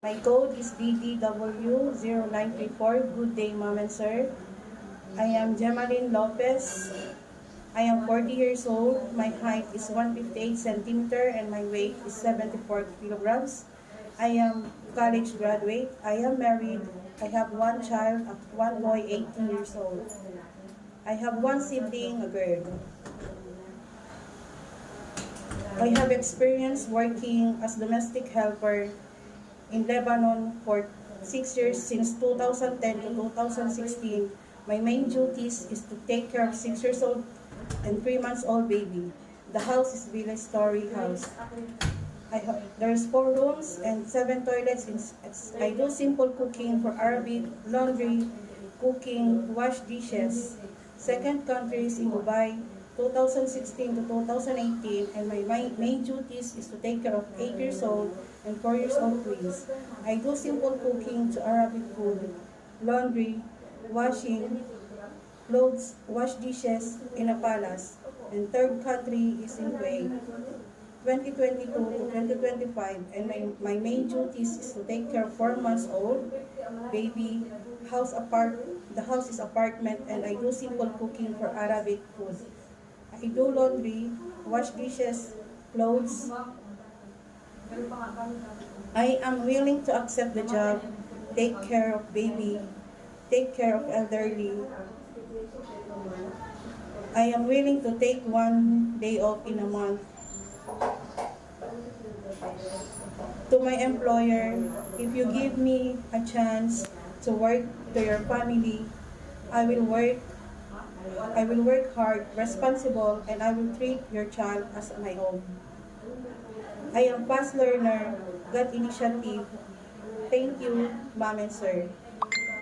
My code is DDW0934. Good day, Mom and Sir. I am Gemaline Lopez. I am 40 years old. My height is 158 centimeter and my weight is 74 kilograms. I am college graduate. I am married. I have one child, one boy, 18 years old. I have one sibling, a girl. I have experience working as domestic helper in Lebanon for 6 years since 2010 to 2016. My main duties is to take care of 6 years old and 3 months old baby. The house is villa-story house. There's 4 rooms and 7 toilets. I do simple cooking for Arabic, laundry, cooking, wash dishes. Second country is in Dubai, 2016 to 2018, and my main duties is to take care of 8 years old and 4 years old twins. I do simple cooking to Arabic food, laundry, washing, clothes, wash dishes in a palace. And third country is in Kuwait, 2022 to 2025, and my main duties is to take care of 4 months old baby, the house is apartment, and I do simple cooking for Arabic food. I do laundry, wash dishes, clothes. I am willing to accept the job, take care of baby, take care of elderly. I am willing to take 1 day off in a month. To my employer, if you give me a chance to work to your family, I will work hard, responsible, and I will treat your child as my own. I am fast learner, got initiative. Thank you, Mom and Sir.